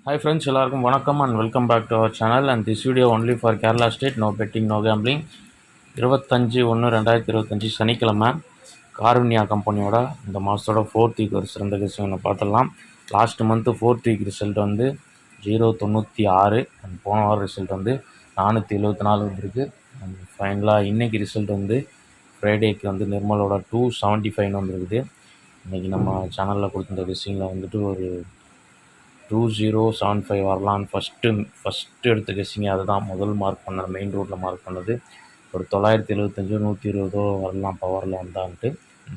Hi friends, எல்லாருக்கும் வணக்கம் and welcome back to our channel and this video only for Kerala State, no betting, no gambling. 25/1/2025 சனிக்கிழமை காருண்யா கம்பெனியோட இந்த மாதத்தோட 4th week ஒரு சிறந்த விஷயம் பார்த்துடலாம். Last month 4th week result வந்து 096 அண்ட் போன வாரம் ரிசல்ட் வந்து 474 வந்துருக்கு. அண்ட் ஃபைனலாக இன்றைக்கி ரிசல்ட் வந்து ஃப்ரைடேக்கு வந்து நிர்மலோட 275 வந்துருக்குது. இன்றைக்கி நம்ம சேனலில் கொடுத்துருந்த விஷயங்களில் வந்துட்டு ஒரு 2075 வரலான்னு ஃபஸ்ட்டு எடுத்த கெஸ்ஸிங்க அதுதான். முதல் மார்க் பண்ண மெயின் ரோட்டில் மார்க் பண்ணது ஒரு 975 120 வரலாம் பவரில் வந்தான்ட்டு.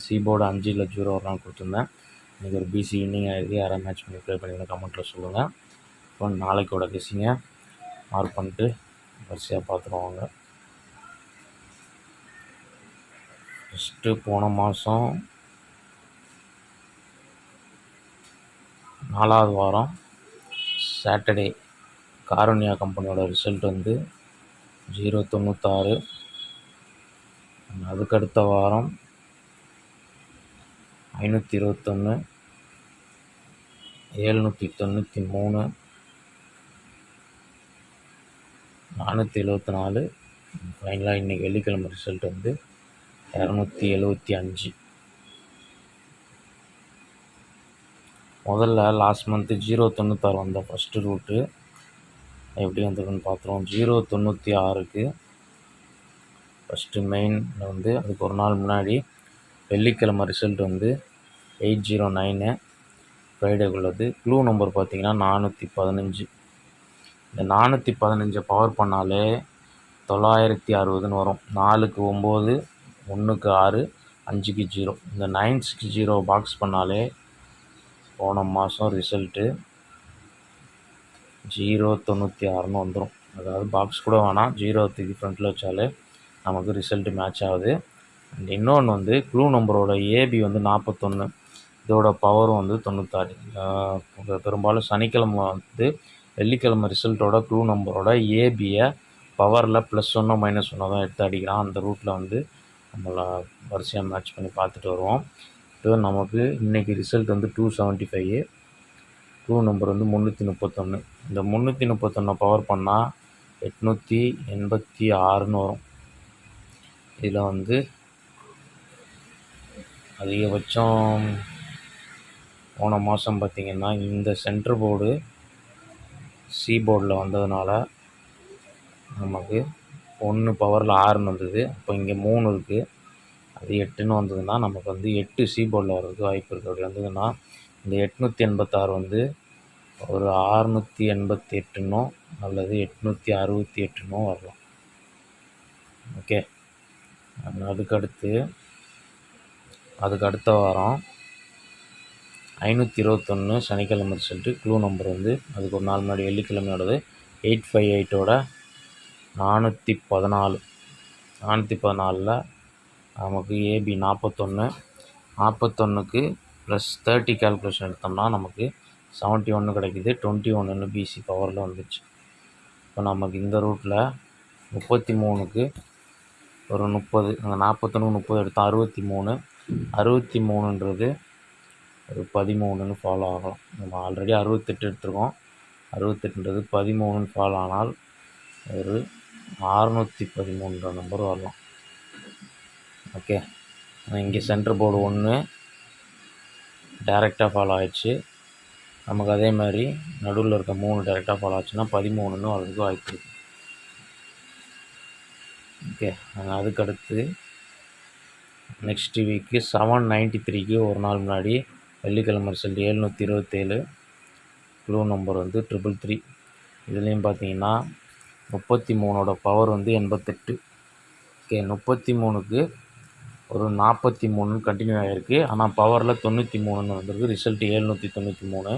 சிபோர்டு 5-0 வரலான்னு கொடுத்துருந்தேன். இன்றைக்கி ஒரு பிசி இன்னிங் ஆகிருக்கு. யாராவது மேட்ச் பண்ணி ப்ளே பண்ணிங்கன்னா கமெண்ட்டில் சொல்லுங்கள். இப்போ நாளைக்கோட கெஸ்ஸிங்க மார்க் பண்ணிட்டு வரிசையாக பார்த்துருவாங்க. ஃபஸ்ட்டு போன மாதம் 4வது வாரம் சாட்டர்டே காருண்யா கம்பெனியோட ரிசல்ட் வந்து 096. அதுக்கடுத்த வாரம் 521 793 474. ஃபைனலாக இன்றைக்கி வெள்ளிக்கிழமை ரிசல்ட் வந்து 275. முதல்ல லாஸ்ட் மந்த்து 096 வந்த ஃபஸ்ட்டு ரூட்டு எப்படி வந்திருக்குன்னு பார்த்துருவோம். 096க்கு ஃபஸ்ட்டு மெயினில் வந்து அதுக்கு ஒரு நாள் முன்னாடி வெள்ளிக்கிழமை ரிசல்ட் வந்து 809 ஃப்ரைடேக்குள்ளது. க்ளூ நம்பர் பார்த்திங்கன்னா 415. இந்த 415 பவர் பண்ணாலே 960ன்னு வரும். 4க்கு 9, 1க்கு 6, 5க்கு 0. இந்த 960 பாக்ஸ் பண்ணாலே போன மாதம் ரிசல்ட்டு 096ன்னு வந்துடும். அதாவது பாக்ஸ் கூட வேணாம், 0 ஃப்ரண்ட்டில் வச்சாலே நமக்கு ரிசல்ட்டு மேட்ச் ஆகுது. அண்ட் இன்னொன்று வந்து க்ளூ நம்பரோட ஏபி வந்து 41, இதோட பவரும் வந்து 96. பெரும்பாலும் சனிக்கிழமை வந்து வெள்ளிக்கிழமை ரிசல்ட்டோட க்ளூ நம்பரோட ஏபியை பவரில் +1 -1 தான் எடுத்து அடிக்கிறான். அந்த ரூட்டில் வந்து நம்மளை வரிசையாக மேட்ச் பண்ணி பார்த்துட்டு வருவோம். இப்போ நமக்கு இன்றைக்கி ரிசல்ட் வந்து 275, க்ளூ நம்பர் வந்து 331. இந்த 331 பவர் பண்ணால் 886ன்னு வரும். இதில் வந்து அதிகபட்சம் போன மாதம் பார்த்திங்கன்னா இந்த சென்டர் போர்டு சி போர்டில் வந்ததுனால நமக்கு 1 பவரில் 6ன்னு வந்தது. அப்போ இங்கே 3 இருக்குது, அது 8ன்னு வந்ததுன்னா நமக்கு வந்து 8 சி போர்டில் வர்றதுக்கு வாய்ப்பு இருக்குது. அப்படி வந்ததுன்னா இந்த 886 வந்து ஒரு 688னோ அல்லது 868னோ வரலாம். ஓகே. அதுக்கு அடுத்த வாரம் 521 சனிக்கிழமை ரிசல்ட்டு. க்ளூ நம்பர் வந்து அதுக்கு ஒரு நாள் முன்னாடி வெள்ளிக்கிழமையோடது 858ஓட 414. 414ல் நமக்கு ஏபி 41க்கு +30 கால்குலேஷன் எடுத்தோம்னா நமக்கு 71 கிடைக்குது. 21ன்னு பிசி பவரில் வந்துச்சு. இப்போ நமக்கு இந்த ரூட்டில் 33க்கு ஒரு 30, அங்கே 41 30 எடுத்தால் 63. 63ன்றது ஒரு 13ன்னு ஃபாலோ ஆகலாம். நம்ம ஆல்ரெடி 68 எடுத்துருக்கோம். 68ன்றது 13ன்னு ஃபாலோ ஆனால் ஒரு 613 நம்பர் வரலாம். ஓகே. இங்கே சென்டர் போர்டு 1 டைரெக்டாக ஃபாலோ ஆகிடுச்சு. நமக்கு அதே மாதிரி நடுவில் இருக்க 3 டைரெக்டாக ஃபாலோ ஆச்சுன்னா 13ன்னு வரதுக்கு வாய்ப்பு இருக்குது. ஓகே. அதுக்கடுத்து நெக்ஸ்ட் வீக்கு 793க்கு ஒரு நாள் முன்னாடி வெள்ளிக்கிழமை ரிசல்ட் 727. க்ளூ நம்பர் வந்து 333. இதுலேயும் பார்த்தீங்கன்னா 33ஓட பவர் வந்து 88. ஓகே. 33க்கு ஒரு 43 கண்டினியூ ஆகிருக்கு. ஆனால் பவரில் 93ன்னு வந்திருக்கு. ரிசல்ட் 793.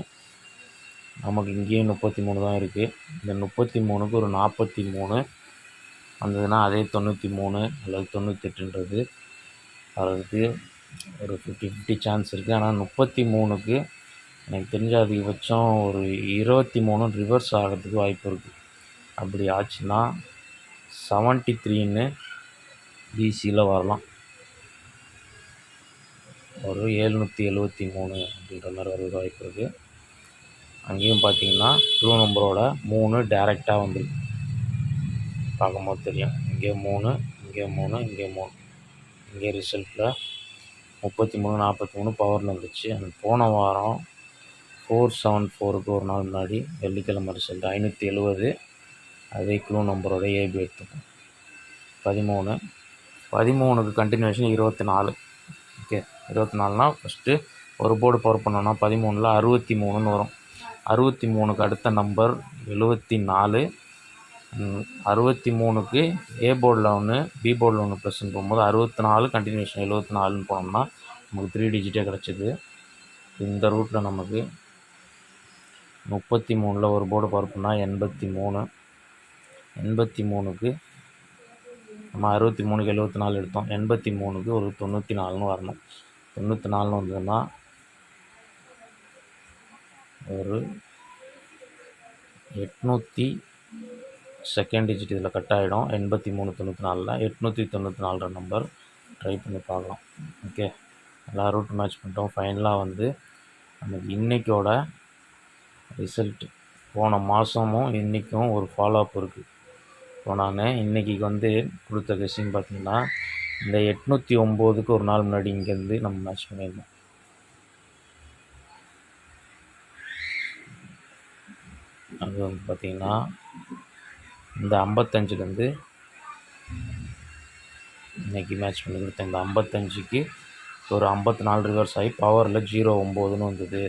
நமக்கு இங்கேயும் 33 தான் இருக்குது. இந்த 33க்கு ஒரு 43 வந்ததுன்னா அதே 93 அல்லது 98ன்றது வர்றதுக்கு ஒரு 50-50 சான்ஸ் இருக்குது. ஆனால் 33க்கு எனக்கு தெரிஞ்ச அதிகபட்சம் ஒரு 23 ரிவர்ஸ் ஆகிறதுக்கு வாய்ப்பு இருக்குது. அப்படி ஆச்சுன்னா 73ன்னு பிசியில் வரலாம். ஒரு 773 அப்படின்ற மாதிரி வரதுக்கு வாய்ப்பு இருக்குது. அங்கேயும் பார்த்தீங்கன்னா க்ளூ நம்பரோட 3 டேரெக்டாக வந்துருக்கு. பார்க்கும்போது தெரியும். இங்கே 3, இங்கே 3, இங்கே 3. இங்கே ரிசல்ட்டில் 33, 43 பவரில் வந்துச்சு. அந்த போன வாரம் 474க்கு ஒரு நாள் முன்னாடி வெள்ளிக்கிழமை ரிசல்ட் 570. அதே க்ளூ நம்பரோட ஏபி எடுத்துப்போம் 13க்கு கண்டினியூஷன் 24. ஓகே, 24னா ஃபஸ்ட்டு ஒரு போர்டு பவர் பண்ணோன்னா 13ல் 63ன்னு வரும். 63க்கு அடுத்த நம்பர் 74. 63க்கு ஏ போர்டில் ஒன்று, பி போர்டில் ஒன்று ப்ளஸ்ன்னு போகும்போது 64 கண்டினியூஷன் 74ன்னு போனோம்னா நமக்கு 3 டிஜிட்டே கிடச்சிது. இந்த ரூட்டில் நமக்கு 33ல் ஒரு போர்டு பவர் பண்ணால் 83. 83க்கு நம்ம 63க்கு 74 எடுத்தோம். 83க்கு ஒரு 94ன்னு வரணும். 94ன்னு வந்ததுன்னா ஒரு 800 செகண்ட் டிஜிட் இதில் கட் ஆகிடும். 83 94ல் 894 நம்பர் ட்ரை பண்ணி பார்க்கலாம். ஓகே, எல்லா ரூட் மேட்ச் பண்ணிட்டோம். ஃபைனலாக வந்து நமக்கு இன்றைக்கோட ரிசல்ட் போன மாதமும் இன்றைக்கும் ஒரு ஃபாலோ அப் இருக்குது. இப்போ நான் இன்றைக்கி வந்து கொடுத்த கெஸ்ஸிங் பார்த்திங்கன்னா இந்த 809க்கு ஒரு நாள் முன்னாடி இங்கேருந்து நம்ம மேட்ச் பண்ணியிருந்தோம். அது வந்து பார்த்திங்கன்னா இந்த 55லேருந்து இன்றைக்கி மேட்ச் பண்ணி கொடுத்தேன். இந்த 55க்கு ஒரு 54 ரிவர்ஸ் ஆகி பவரில் 09ன்னு வந்தது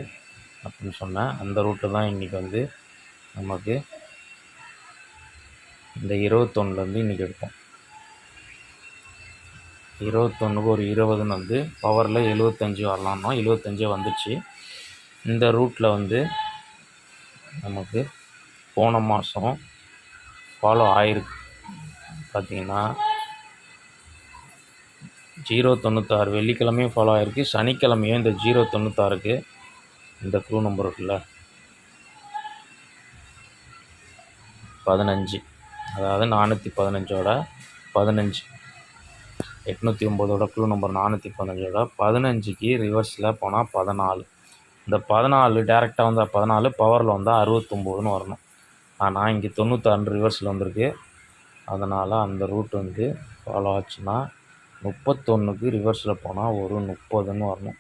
அப்படின்னு சொன்னேன். அந்த ரூட்டு தான் இன்றைக்கி வந்து நமக்கு இந்த 21லேருந்து இன்றைக்கி எடுப்போம். 21க்கு ஒரு 20ன்னு வந்து பவரில் 75 வரலான்னா 75 வந்துச்சு. இந்த ரூட்டில் வந்து நமக்கு போன மாதம் ஃபாலோ ஆகிருக்கு. பார்த்திங்கன்னா 096 வெள்ளிக்கிழமையும் ஃபாலோ ஆகிருக்கு. சனிக்கிழமையும் இந்த 096க்கு இந்த க்ளூ நம்பர் இருக்குல்ல 15, அதாவது 415ஓட 15, 809ஓட க்ளூ நம்பர் 415ஓட 15க்கு ரிவர்ஸில் போனால் 14. இந்த 14 டேரெக்டாக வந்தால் 14, பவரில் வந்தால் 69ன்னு வரணும். ஆனால் இங்கே 96 ரிவர்ஸில் வந்திருக்கு. அதனால் அந்த ரூட் வந்து ஃபாலோ ஆச்சுன்னா 31க்கு ரிவர்ஸில் போனால் ஒரு 30ன்னு வரணும்.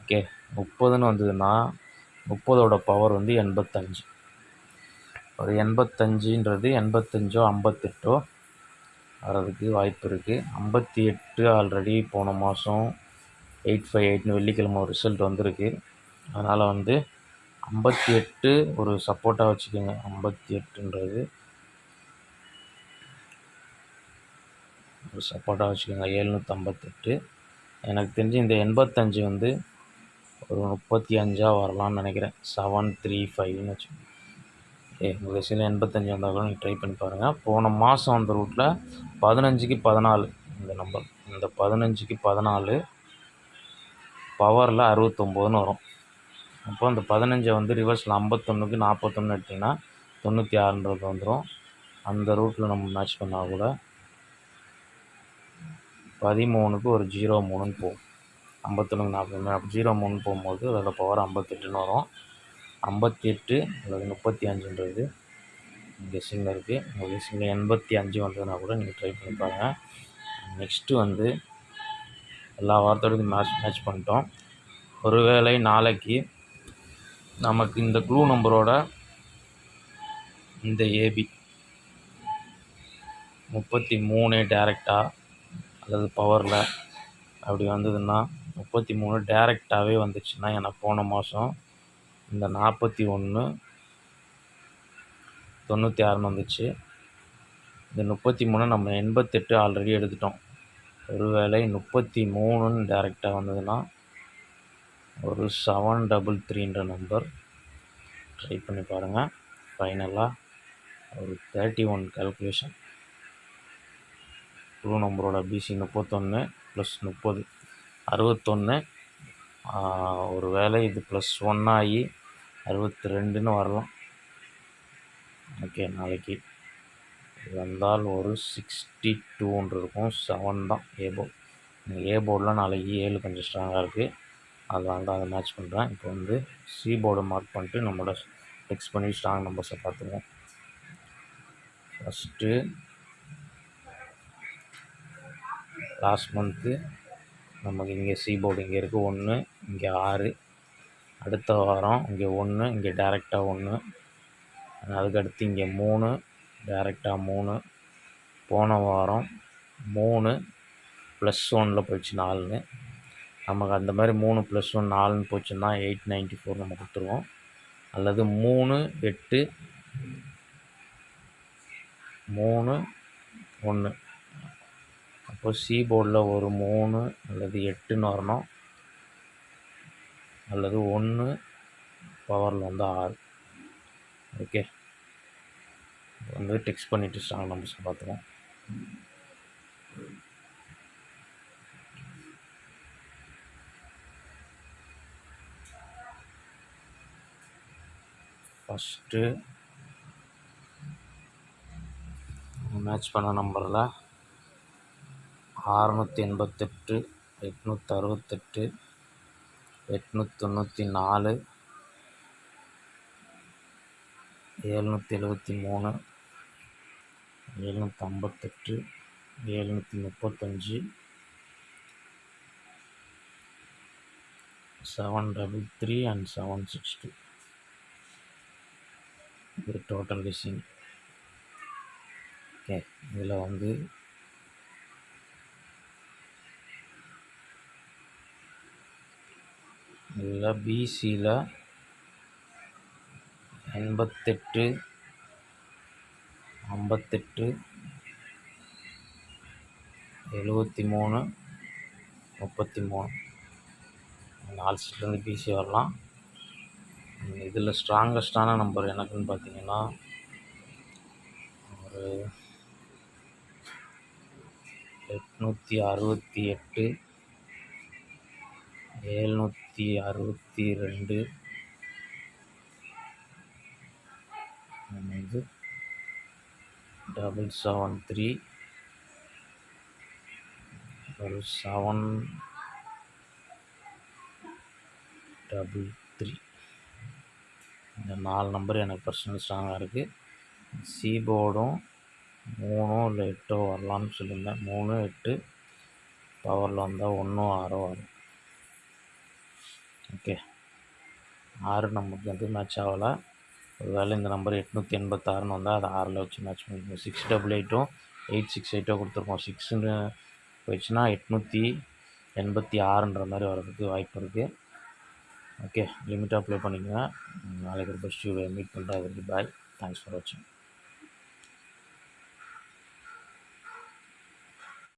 ஓகே, 30ன்னு வந்ததுன்னா 30ஓட பவர் வந்து 85. ஒரு 85ன்றது 85ஓ 58ஓ வர்றதுக்கு வாய்ப்பு இருக்குது. 58 ஆல்ரெடி போன மாதம் 858ன்னு வெள்ளிக்கிழமை ஒரு ரிசல்ட் வந்திருக்கு. அதனால் வந்து 58 ஒரு சப்போர்ட்டாக வச்சுக்கோங்க. 58ன்றது ஒரு சப்போர்ட்டாக வச்சுக்கோங்க. 758. எனக்கு தெரிஞ்சு இந்த 85 வந்து ஒரு 35 வரலான்னு நினைக்கிறேன். 735ன்னு வச்சுக்கோங்க. உங்கள் சில 85 வந்தால் கூட நீங்கள் ட்ரை பண்ணி பாருங்கள். போன மாதம் அந்த ரூட்டில் 15க்கு 14 இந்த நம்பர், இந்த 15க்கு 14 பவரில் 69ன்னு வரும். அப்போ அந்த 15 வந்து ரிவர்ஸில் 51க்கு 41 எடுத்திங்கன்னா 96ன்றது வந்துடும். அந்த ரூட்டில் நம்ம மேட்ச் பண்ணால் கூட 13க்கு ஒரு 03ன்னு போகும். 51க்கு 40 அப்போ 03ன்னு போகும்போது அதோட பவர் 58ன்னு வரும். 58 அல்லது 35ன்றது கெஸ்ஸிங்கில் இருக்குது. உங்கள் கெஸ்ஸிங்கில் 85 வந்ததுன்னா கூட நீங்கள் ட்ரை பண்ணி பாருங்கள். நெக்ஸ்ட்டு வந்து எல்லா வாரத்தோடையும் மேட்ச் பண்ணிட்டோம். ஒருவேளை நாளைக்கு நமக்கு இந்த க்ளூ நம்பரோட இந்த ஏபி 33 டேரெக்டாக அல்லது பவரில் அப்படி வந்ததுன்னா 33 டேரெக்டாகவே வந்துச்சுன்னா, எனக்கு போன மாதம் இந்த 41 96ன்னு வந்துச்சு. இந்த 33 நம்ம 88 ஆல்ரெடி எடுத்துட்டோம். ஒருவேளை 33ன்னு டேரெக்டாக வந்ததுன்னா ஒரு 733ன்ற நம்பர் ட்ரை பண்ணி பாருங்கள். ஃபைனலாக ஒரு 31 கால்குலேஷன். க்ளூ நம்பரோட பிசி 31 + 30 61. ஒரு வேளை இது +1 ஆகி 62ன்னு வரலாம். ஓகே, நாளைக்கு வந்தால் ஒரு 62ன்னு இருக்கும். 7 தான் ஏ போர்டு. ஏ போர்டில் நாளைக்கு 7 கொஞ்சம் ஸ்ட்ராங்காக இருக்குது. அதனால தான் அதை மேட்ச் பண்ணுறேன். இப்போ வந்து சி போர்டை மார்க் பண்ணிட்டு நம்மளோட டெக்ஸ்ட் பண்ணி ஸ்ட்ராங் நம்பர்ஸை பார்த்துக்குவோம். ஃபஸ்ட்டு லாஸ்ட் மந்த்து நமக்கு இங்கே சி போர்டு இங்கே இருக்குது 1, இங்கே 6. அடுத்த வாரம் இங்கே 1, இங்கே டேரெக்டாக 1. அதுக்கடுத்து இங்கே 3, டேரெக்டாக 3. போன வாரம் 3 +1 போயிடுச்சு 4. நமக்கு அந்த மாதிரி 3 +1 4 போச்சுன்னா 894 நம்ம கொடுத்துருவோம். அல்லது 3 8 3 1. அப்போ சி போர்டில் ஒரு 3 அல்லது 8ன்னு வரணும், அல்லது 1 பவரில் வந்து 6. ஓகே, வந்து டெக்ஸ்ட் பண்ணிவிட்டு ஸ்ட்ராங் நம்பர்ஸ் பார்த்துருவோம். ஃபஸ்ட்டு மேட்ச் பண்ண நம்பரில் 688, 868, 894, 773, 758, 735, 733 and 762. இது டோட்டல் கெஸ்ஸிங். ஓகே, இதில் வந்து பிசியில் 88, 58, 73, 33 4 செட்லேருந்து பிசி வரலாம். இதில் ஸ்ட்ராங்கஸ்டான நம்பர் எனக்குன்னு பார்த்தீங்கன்னா ஒரு 868, 762, இது 773, ஒரு 733. இந்த 4 நம்பர் எனக்கு பர்சனல் ஸ்ட்ராங்காக இருக்குது. சி போர்டும் 3 இல்லை 8 வரலான்னு சொல்லியிருந்தேன். 3 8 பவரில் வந்தால் 1 6 வரும். ஓகே, 6 நமக்கு வந்து மேட்ச் ஆகலை. ஒரு வேளை இந்த நம்பர் 886ன்னு வந்தால் அதை 6ல் வச்சு மேட்ச் பண்ணிக்கணும். 688, 868 கொடுத்துருக்கோம். 6ன்னு போயிடுச்சுன்னா 886ன்ற மாதிரி வர்றதுக்கு வாய்ப்பு இருக்குது. ஓகே, லிமிட்டாக ப்ளே பண்ணிக்கோங்க. நாளைக்கு ஒரு பெஸ்ட் வீடியோ மீட் பண்ணுறேன். அதுக்கு பாய். தேங்க்ஸ் ஃபார் வாட்சிங்.